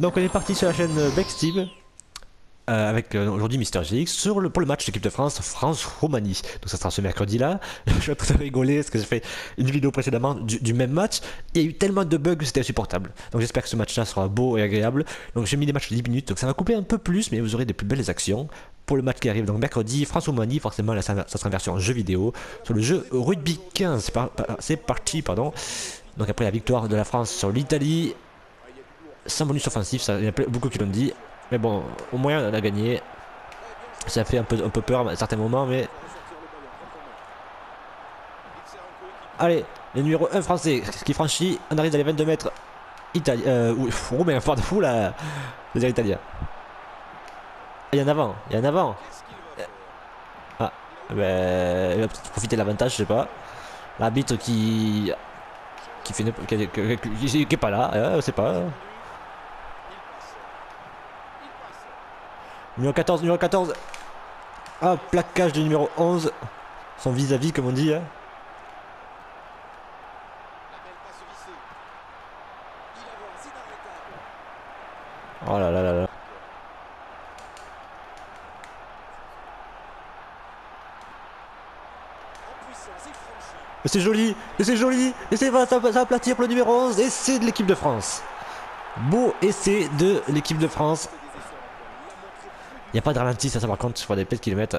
Donc on est parti sur la chaîne Bexteam avec aujourd'hui Mister GX pour le match de l'équipe de France, France-Roumanie. Donc ça sera ce mercredi là. Je suis en train de rigoler parce que j'ai fait une vidéo précédemment du même match. Il y a eu tellement de bugs que c'était insupportable. Donc j'espère que ce match là sera beau et agréable. Donc j'ai mis des matchs de 10 minutes, donc ça va couper un peu plus, mais vous aurez des plus belles actions pour le match qui arrive. Donc mercredi, France-Roumanie, forcément là ça sera une version jeu vidéo sur le jeu Rugby 15. C'est parti, pardon. Donc après la victoire de la France sur l'Italie, sans bonus offensif, ça, il y a beaucoup qui l'ont dit. Mais bon, au moins on a gagné. Ça fait un peu peur à certains moments, mais... Allez, le numéro 1 français qui franchit, on arrive dans les 22 mètres. Roumain, fou là, les Italiens. Il y en a avant, il y en a avant. Ah, ben, il va peut-être profiter de l'avantage, je sais pas. L'arbitre qui fait qui est pas là, c'est pas. Numéro 14, numéro 14. Ah, plaquage du numéro 11. Son vis-à-vis, comme on dit. Hein. Oh là là là là. C'est joli, c'est joli, et ça va aplatir pour le numéro 11, et c'est de l'équipe de France. Beau essai de l'équipe de France. Il n'y a pas de ralenti, ça par contre, je vois des pets qui le mettent.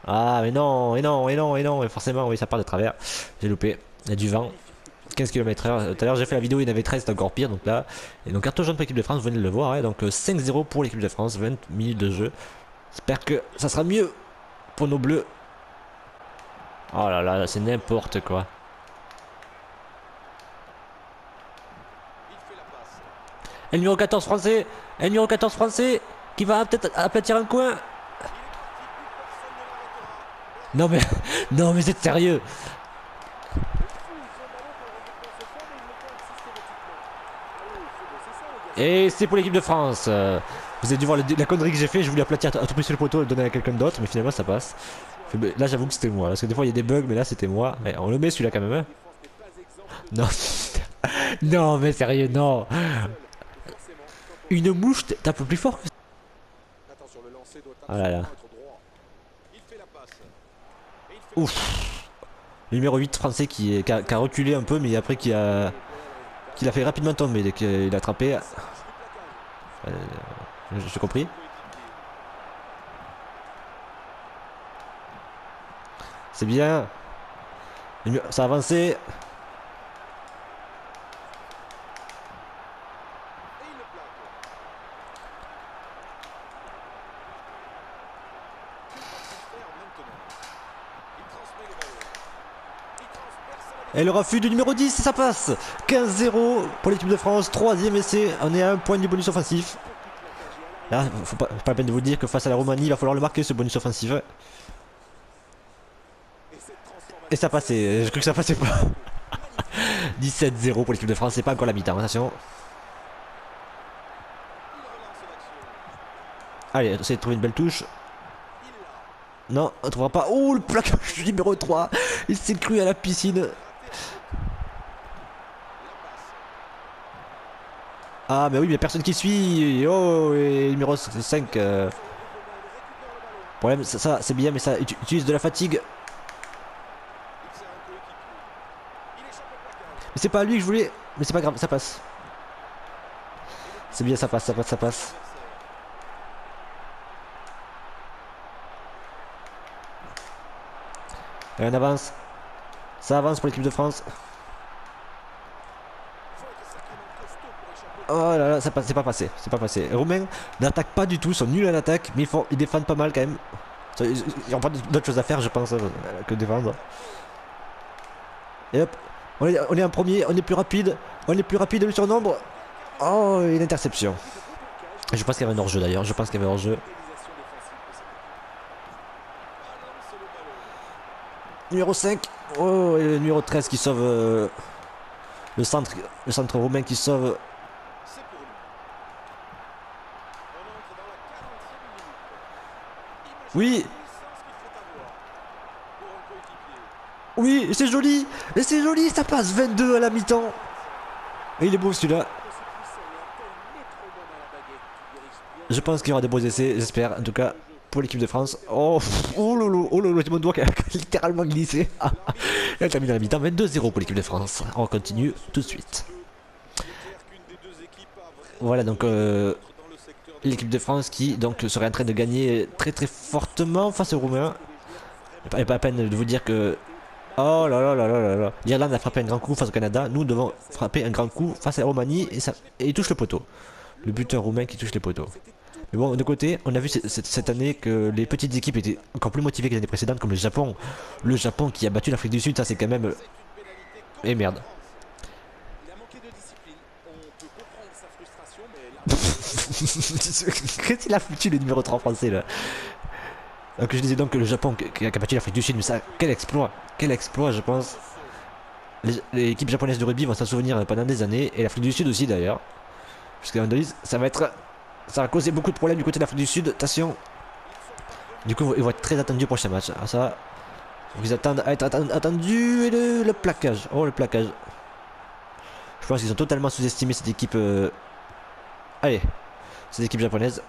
Ah, mais non, et non, et non, et non, et forcément, oui, ça part de travers. J'ai loupé, il y a du vent. 15 km/h. Tout à l'heure, j'ai fait la vidéo, il y en avait 13, c'est encore pire, donc là. Et donc, carton jaune pour l'équipe de France, vous venez de le voir, hein, donc 5-0 pour l'équipe de France, 20 minutes de jeu. J'espère que ça sera mieux pour nos bleus. Oh là là, c'est n'importe quoi. Et le numéro 14 français, et le numéro 14 français qui va peut-être aplatir un coin. Non mais, non mais c'est sérieux. Et c'est pour l'équipe de France. Vous avez dû voir la connerie que j'ai fait, je voulais aplatir à tout prix sur le poteau et le donner à quelqu'un d'autre, mais finalement ça passe. Là j'avoue que c'était moi, parce que des fois il y a des bugs, mais là c'était moi. Mais on le met celui-là quand même. Hein. Non, non mais sérieux, non. Une mouche tape plus fort que ça. Ah là là. Ouf. Le numéro 8 français qui a reculé un peu, mais après qui l'a fait rapidement tomber dès qu'il a attrapé. J'ai compris. C'est bien. Ça a avancé. Et le refus du numéro 10, ça passe. 15-0 pour l'équipe de France. Troisième essai. On est à un point du bonus offensif. Là, faut pas la peine de vous dire que face à la Roumanie, il va falloir le marquer ce bonus offensif. Et ça passait. Je crois que ça passait pas. 17-0 pour l'équipe de France. C'est pas encore la mi-temps. Attention. Allez, essayez de trouver une belle touche. Non, on ne trouvera pas. Oh, le plaquage du numéro 3. Il s'est cru à la piscine. Ah, mais oui, mais personne qui suit. Oh, et numéro 5. Problème, ça c'est bien, mais ça utilise de la fatigue. Mais c'est pas lui que je voulais. Mais c'est pas grave, ça passe. C'est bien, ça passe, ça passe, ça passe. Et on avance. Ça avance pour l'équipe de France. Oh là là, c'est pas passé, c'est pas passé. Les Roumains n'attaquent pas du tout, ils sont nuls à l'attaque, mais ils défendent pas mal quand même. Ils n'ont pas d'autre chose à faire, je pense, que défendre. Et hop, on est en premier, on est plus rapide, le surnombre. Oh, une interception. Je pense qu'il y avait un hors-jeu d'ailleurs, je pense qu'il y avait un hors-jeu. Numéro 5, oh, et le numéro 13 qui sauve le centre roumain qui sauve. Oui. Oui, c'est joli. Et c'est joli, ça passe 22 à la mi-temps. Et il est beau celui-là. Je pense qu'il y aura des beaux essais, j'espère. En tout cas, pour l'équipe de France. Oh, oh lolo, c'est mon doigt qui a littéralement glissé. Il a terminé la mi-temps, 22-0 pour l'équipe de France. On continue tout de suite. Voilà donc l'équipe de France qui donc serait en train de gagner très très fortement face aux Roumains. Et pas à peine de vous dire que oh là là là là là là. L'Irlande a frappé un grand coup face au Canada. Nous devons frapper un grand coup face à la Roumanie et il touche le poteau. Le buteur roumain qui touche les poteaux. Mais bon, de côté, on a vu cette année que les petites équipes étaient encore plus motivées que les années précédentes, comme le Japon. Le Japon qui a battu l'Afrique du Sud, ça c'est quand même... Eh merde. Qu'est-ce qu'il a foutu le numéro 3 français là? Donc je disais donc que le Japon qui a battu l'Afrique du Sud, mais ça, quel exploit je pense. Les équipes japonaises de rugby vont s'en souvenir pendant des années, et l'Afrique du Sud aussi d'ailleurs. Parce que ça va être... Ça va causer beaucoup de problèmes du côté de l'Afrique du Sud, attention. Du coup, ils vont être très attendus au prochain match. Ah, ça, ils attendent à être attendus. Et le plaquage. Oh, le plaquage. Je pense qu'ils ont totalement sous-estimé cette équipe. Allez, cette équipe japonaise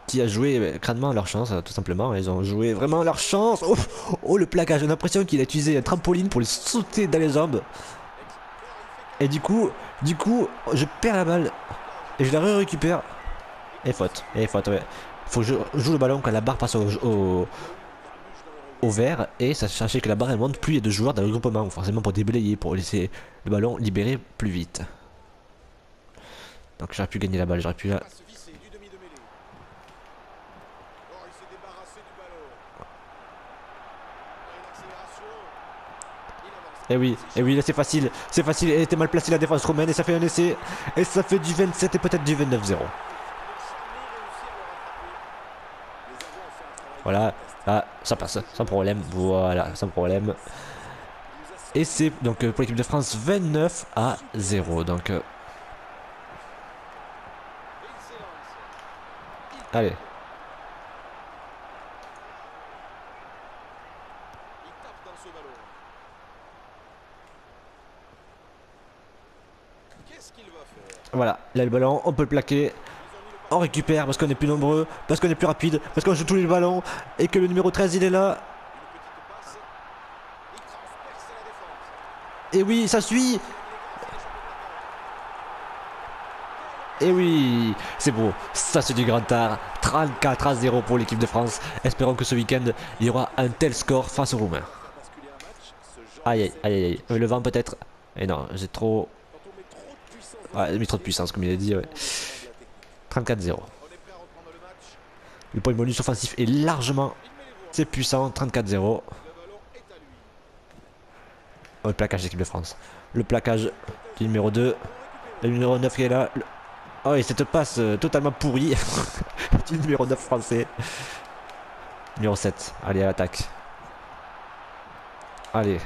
qui a joué crânement leur chance, tout simplement. Ils ont joué vraiment leur chance. Oh, oh le plaquage. J'ai l'impression qu'il a utilisé un trampoline pour le sauter dans les jambes. Et du coup, je perds la balle et je la récupère. Et faute, ouais. Faut que je joue le ballon quand la barre passe au vert. Et ça sachez que la barre elle monte, plus il y a de joueurs dans le regroupement, forcément pour déblayer, pour laisser le ballon libéré plus vite. Donc j'aurais pu gagner la balle, j'aurais pu... Et oui, là c'est facile, elle était mal placée la défense romaine et ça fait un essai. Et ça fait du 27 et peut-être du 29-0. Voilà, ah, ça passe, sans problème, voilà, sans problème. Et c'est donc pour l'équipe de France 29-0, donc... Allez. Voilà, là le ballon, on peut le plaquer. On récupère parce qu'on est plus nombreux, parce qu'on est plus rapide, parce qu'on joue tous les ballons et que le numéro 13 il est là. Et oui, ça suit. Et oui, c'est beau, ça c'est du grand art. 34-0 pour l'équipe de France. Espérons que ce week-end il y aura un tel score face aux Roumains. Aïe aïe aïe aïe, le vent peut-être. Et non, j'ai trop... Ouais, j'ai mis trop de puissance comme il a dit, ouais. 34-0. Le point bonus offensif est largement... C'est puissant, 34-0. Oh, le plaquage de l'équipe de France. Le plaquage du numéro 2. Le numéro 9 qui est là. Oh, et cette passe totalement pourrie du numéro 9 français. Numéro 7. Allez, à l'attaque. Allez.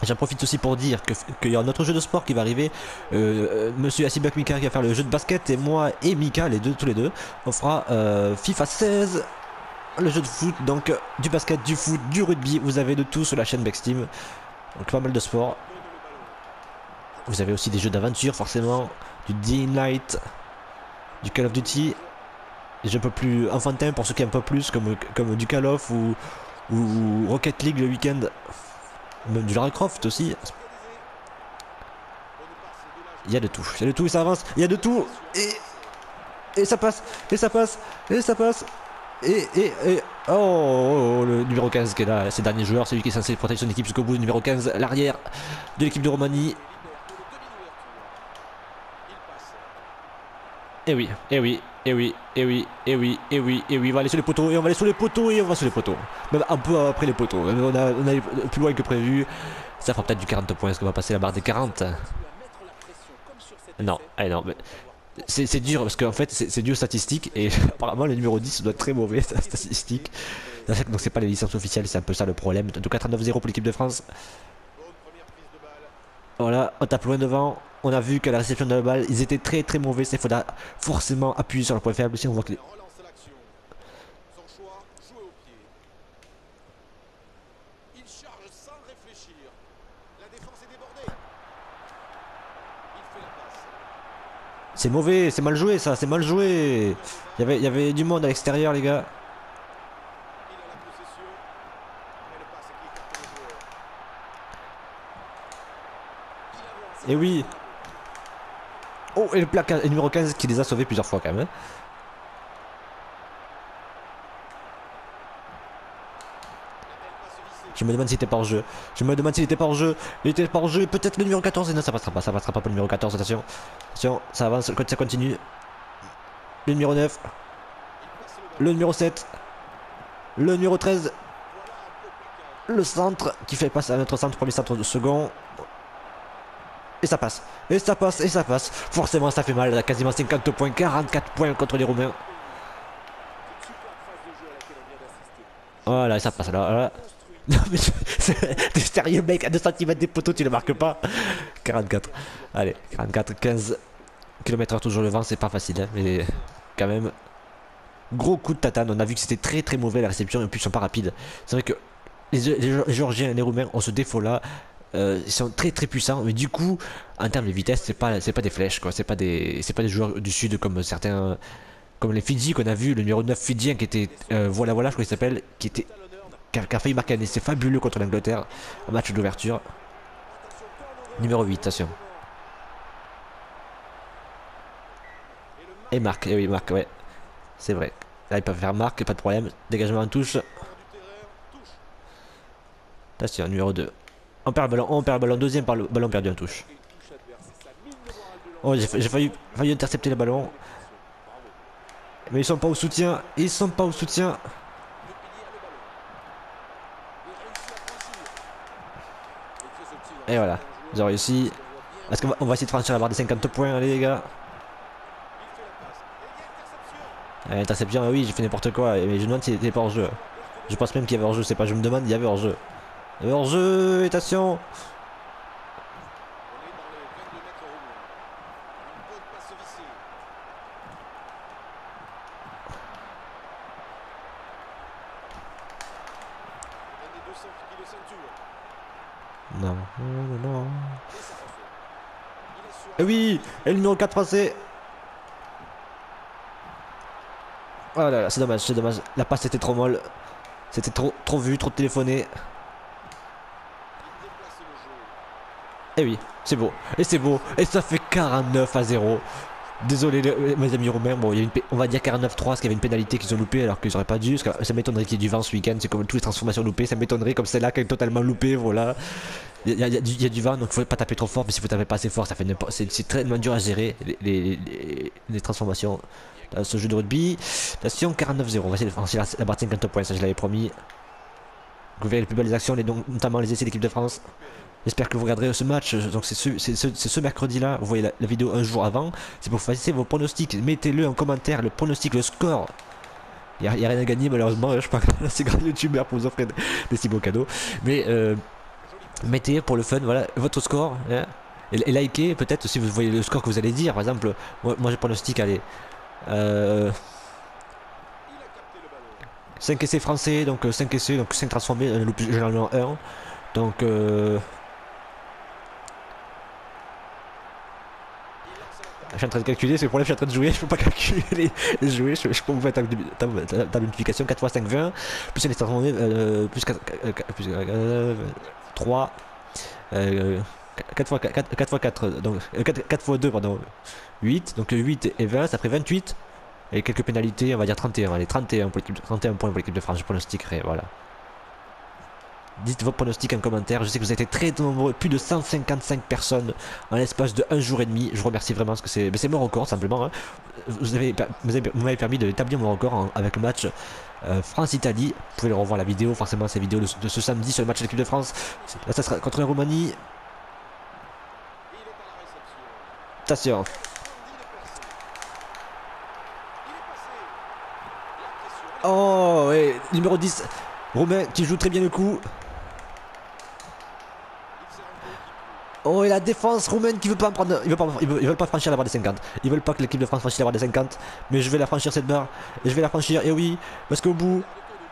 J'en profite aussi pour dire qu'il y a un autre jeu de sport qui va arriver. Monsieur Asibak Mika qui va faire le jeu de basket et moi et Mika, tous les deux, on fera FIFA 16, le jeu de foot, donc du basket, du foot, du rugby. Vous avez de tout sur la chaîne Bexteam. Donc pas mal de sport. Vous avez aussi des jeux d'aventure forcément, du Dying Light, du Call of Duty, des jeux un peu plus enfantins pour ceux qui aiment un peu plus, comme du Call of ou Rocket League le week-end. Même du Lara Croft aussi. Il y a de tout, et ça avance, il y a de tout, et ça passe, et ça passe, et ça passe, oh, le numéro 15 qui est là, c'est le dernier joueur, c'est lui qui est censé protéger son équipe jusqu'au bout, le numéro 15, l'arrière de l'équipe de Roumanie. Et oui, on va aller sur les poteaux, et on va aller sur les poteaux, et on va sur les poteaux. Même un peu après les poteaux, on a plus loin que prévu. Ça fera peut-être du 40 points, est-ce qu'on va passer la barre des 40? Non, allez non, mais c'est dur, parce qu'en fait c'est dur statistique, et apparemment le numéro 10 doit être très mauvais, statistique. Donc c'est pas les licences officielles, c'est un peu ça le problème. En tout cas 39-0 pour l'équipe de France. Voilà, on tape loin devant. On a vu qu'à la réception de la balle, ils étaient très très mauvais. Il faudra forcément appuyer sur le point faible. Si on voit que C'est mauvais, c'est mal joué ça, c'est mal joué. Il y avait du monde à l'extérieur les gars. Et oui. Oh, et le placard, le numéro 15 qui les a sauvés plusieurs fois quand même. Hein. Je me demande s'il était pas en jeu. Je me demande s'il était pas en jeu. Il était pas en jeu. Peut-être le numéro 14. Et non, ça passera pas. Ça passera pas pour le numéro 14. Attention. Attention, ça avance. Ça continue. Le numéro 9. Le numéro 7. Le numéro 13. Le centre qui fait passer à notre centre. Premier centre de second. Et ça passe. Et ça passe. Et ça passe. Forcément, ça fait mal. Il a quasiment 50 points. 44 points contre les Roumains. Voilà, ça passe là. Voilà. Non mais t'es sérieux mec, à 2 cm des poteaux tu le marques pas. 44. Allez, 44, 15 km/h toujours le vent, c'est pas facile hein, mais quand même. Gros coup de tatane, on a vu que c'était très très mauvais la réception et en plus ils sont pas rapides. C'est vrai que les Géorgiens et les Roumains ont ce défaut là. Ils sont très très puissants mais du coup en termes de vitesse c'est pas des flèches quoi, c'est pas des joueurs du sud comme certains comme les Fidji qu'on a vu, le numéro 9 fidjien qui était voilà je crois qu'il s'appelle, qui a failli marquer un essai fabuleux contre l'Angleterre, un match d'ouverture. Numéro 8, attention. Et marque, et oui, marque, ouais. C'est vrai. Là, ils peuvent faire marque, pas de problème. Dégagement en touche. Attention, numéro 2. On perd le ballon, deuxième par le ballon perdu en touche. Oh, j'ai failli intercepter le ballon. Mais ils sont pas au soutien, ils sont pas au soutien. Et voilà, ils ont réussi. Est-ce qu'on va essayer de franchir la barre des 50 points, allez les gars. Interception, oui, j'ai fait n'importe quoi, mais je me demande s'il était pas hors jeu. Je pense même qu'il y avait hors jeu, c'est pas je me demande, il y avait hors jeu. Il y avait hors jeu, attention. Non, non, non. Et oui, et le numéro 4 français. Oh là là, c'est dommage, c'est dommage. La passe était trop molle. C'était trop vu, trop téléphoné. Et oui, c'est beau. Et c'est beau. Et ça fait 49-0. Désolé mes amis roumains, bon, on va dire 49-3 parce qu'il y avait une pénalité qu'ils ont loupé alors qu'ils auraient pas dû. Parce que ça m'étonnerait qu'il y ait du vent ce week-end, c'est comme toutes les transformations loupées, ça m'étonnerait comme celle-là qui est totalement loupée, voilà. Il y a du vent donc il faut pas taper trop fort, mais si vous tapez pas assez fort, ça fait c'est très dur à gérer les transformations dans ce jeu de rugby. Attention, 49-0, on va essayer de franchir la barre de 50 points, ça je l'avais promis. Vous verrez les plus belles actions, notamment les essais d'équipe de France. J'espère que vous regarderez ce match. Donc c'est ce mercredi là. Vous voyez la vidéo un jour avant. C'est pour faire vos pronostics. Mettez-le en commentaire. Le pronostic, le score. Il n'y a rien à gagner malheureusement. Je parle à ces grands youtubeurs pour vous offrir des si beaux cadeaux. Mais mettez pour le fun voilà, votre score. Hein, et likez peut-être si vous voyez le score que vous allez dire. Par exemple, moi je pronostique, allez. 5 essais français. Donc 5 essais. Donc 5 transformés. Généralement 1. Donc je suis en train de calculer, c'est le problème, je suis en train de jouer, je peux pas calculer les jouer, je peux vous faire ta multiplication 4 x 5, 20, plus les transformés, plus 4, plus 3, 4 x 4, donc 4 x 2, pardon, 8, donc 8 et 20, ça ferait 28, et quelques pénalités, on va dire 31, allez, 31 points pour l'équipe de France, je pronostiquerai, voilà. Dites vos pronostics en commentaire, je sais que vous avez été très nombreux, plus de 155 personnes en l'espace de 1 jour et demi. Je vous remercie vraiment parce que c'est mon record simplement. Hein. Vous m'avez permis d'établir mon record avec le match France-Italie. Vous pouvez le revoir la vidéo, forcément ces vidéos de ce samedi sur le match de l'équipe de France. Là ça sera contre la Roumanie. Attention. Oh, ouais, numéro 10, Roumain qui joue très bien le coup. Oh et la défense roumaine qui veut pas en prendre. Ils veulent pas franchir la barre des 50. Ils veulent pas que l'équipe de France franchisse la barre des 50. Mais je vais la franchir cette barre. Et je vais la franchir. Et oui. Parce qu'au bout.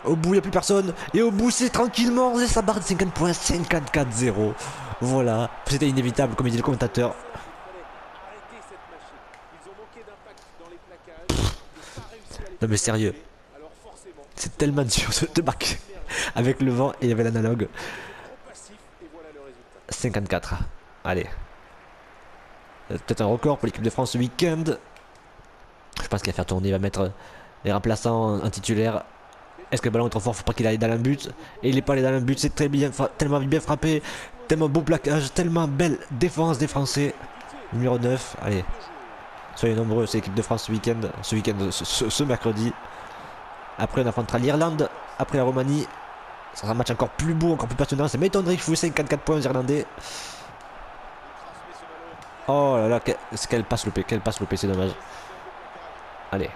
Il n'y a plus personne. Et au bout c'est tranquillement. C'est sa barre de 50 points. 54-0. Voilà. C'était inévitable comme il dit le commentateur. Non mais sérieux, c'est tellement dur de marquer avec le vent et il y avait l'analogue. 54. Allez. Peut-être un record pour l'équipe de France ce week-end. Je pense qu'il va faire tourner, il va mettre les remplaçants en titulaire. Est-ce que le ballon est trop fort? Faut pas qu'il aille dans le but. Et il est pas allé dans le but, c'est très bien, tellement bien frappé. Tellement beau plaquage, tellement belle défense des Français. Numéro 9, allez. Soyez nombreux, c'est l'équipe de France ce week-end, ce mercredi. Après on affrontera l'Irlande, après la Roumanie. Ça sera un match encore plus beau, encore plus passionnant. Ça m'étonnerait qu'il fout 54 points aux Irlandais. Oh là là, quelle passe loupée, c'est dommage. Allez.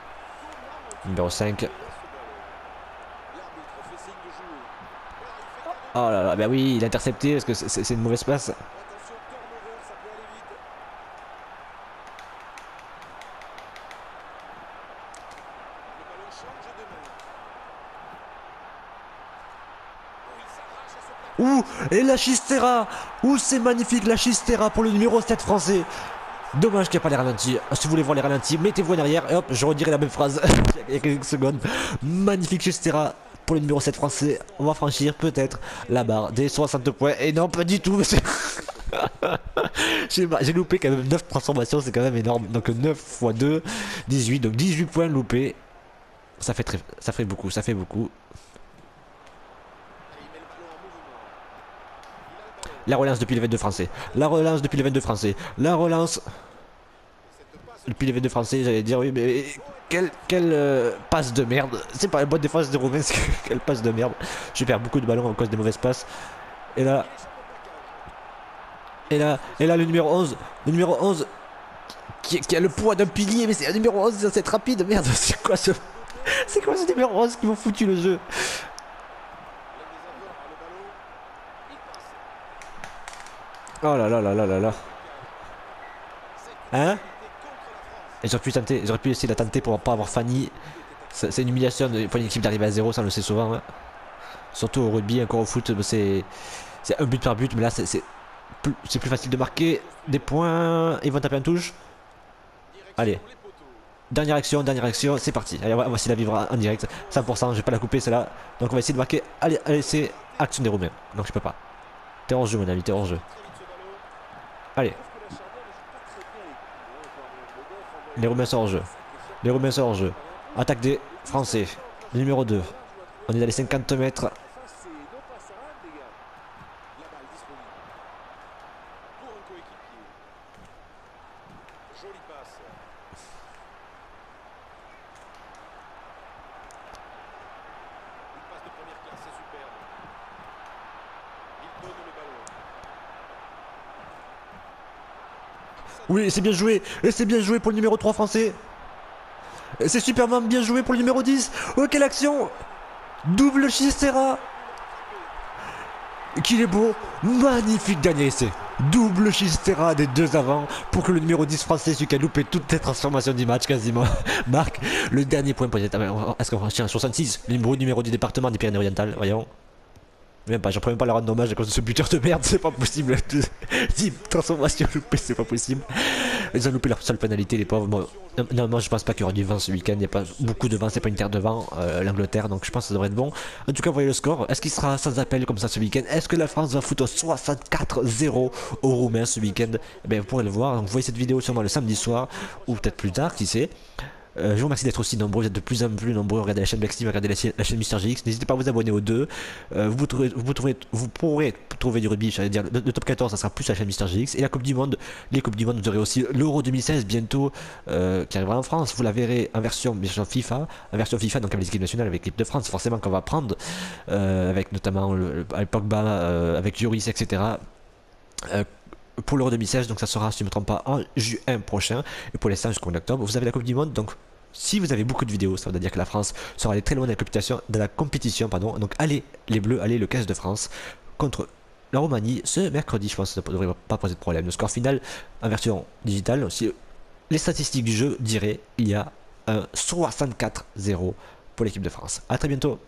Numéro 5. Oh là là, bah oui, il a intercepté parce que c'est une mauvaise passe. Ouh, et la Chistera. Ouh, c'est magnifique la Chistera pour le numéro 7 français. Dommage qu'il n'y ait pas les ralentis. Si vous voulez voir les ralentis, mettez-vous en arrière. Et hop, je redirai la même phrase il y a quelques secondes. Magnifique Chistera pour le numéro 7 français. On va franchir peut-être la barre des 60 points. Et non, pas du tout. J'ai loupé quand même 9 transformations, c'est quand même énorme. Donc 9 x 2, 18. Donc 18 points loupés. Ça fait beaucoup, ça fait beaucoup. La relance depuis les 22 français. La relance depuis les 22 français. La relance depuis les 22 français. J'allais dire oui, mais quelle passe de merde. C'est pas la bonne défense des Roumains. Quelle passe de merde. Je perds beaucoup de ballons à cause des mauvaises passes. Et là. Et là le numéro 11. Le numéro 11 qui a le poids d'un pilier. Mais c'est un numéro 11, c'est être rapide. Merde, c'est quoi ce numéro 11 qui m'ont foutu le jeu? Oh là là là là là là. Hein? J'aurais pu essayer de la tenter pour pas avoir Fanny. C'est une humiliation pour une équipe d'arriver à 0, ça on le sait souvent. Hein. Surtout au rugby, encore au foot, c'est un but par but, mais là c'est plus facile de marquer des points. Ils vont taper en touche. Allez. Dernière action, c'est parti. Allez, on va essayer de la vivre en direct. 100%, je vais pas la couper celle-là. Donc on va essayer de marquer. Allez, c'est action des Roumains. Donc je peux pas. T'es hors jeu mon ami, t'es hors jeu. Allez. Les Roumains sont hors jeu. Les Roumains sont hors jeu. Attaque des Français. Le numéro 2. On est dans les 50 mètres. Oui, c'est bien joué. Et c'est bien joué pour le numéro 3 français. C'est superment bien joué pour le numéro 10. Oh, quelle action! Double Chistera. Qu'il est beau. Magnifique dernier essai. Double Chistera des deux avant pour que le numéro 10 français, celui qui a loupé toutes les transformations du match quasiment, marque le dernier point pour les... Est-ce qu'on tient 66? Le numéro du département des Pyrénées-Orientales, voyons. Même pas, j'en peux même pas leur rendre hommage à cause de ce buteur de merde, c'est pas possible. 10 transformations loupées, c'est pas possible. Ils ont loupé leur seule pénalité, les pauvres. Bon, non, moi je pense pas qu'il y aura du vent ce week-end, il n'y a pas beaucoup de vent, c'est pas une terre de vent, l'Angleterre, donc je pense que ça devrait être bon. En tout cas, voyez le score. Est-ce qu'il sera sans appel comme ça ce week-end? Est-ce que la France va foutre 64-0 aux Roumains ce week-end? Eh bien, vous pourrez le voir. Donc, vous voyez cette vidéo sûrement le samedi soir, ou peut-être plus tard, qui sait. Je vous remercie d'être aussi nombreux, vous êtes de plus en plus nombreux, regardez la chaîne Blacksteam, regardez la chaîne MrGX, n'hésitez pas à vous abonner aux deux, vous pourrez trouver du rugby, j'allais dire le top 14 ça sera plus la chaîne MrGX, et la Coupe du Monde, les Coupes du Monde, vous aurez aussi l'Euro 2016 bientôt, qui arrivera en France, vous la verrez en version FIFA, donc avec les équipes nationales, avec l'équipe de France, forcément qu'on va prendre, avec notamment avec Pogba, avec Lloris, etc. Pour l'Euro 2016, donc ça sera, si je ne me trompe pas, en juin prochain. Et pour l'instant, jusqu'au mois d'octobre, vous avez la Coupe du Monde. Donc, si vous avez beaucoup de vidéos, ça veut dire que la France sera allée très loin de la compétition. Donc, allez, les Bleus, allez, le 15 de France contre la Roumanie ce mercredi. Je pense que ça ne devrait pas poser de problème. Le score final en version digitale, aussi, les statistiques du jeu diraient il y a un 64-0 pour l'équipe de France. A très bientôt.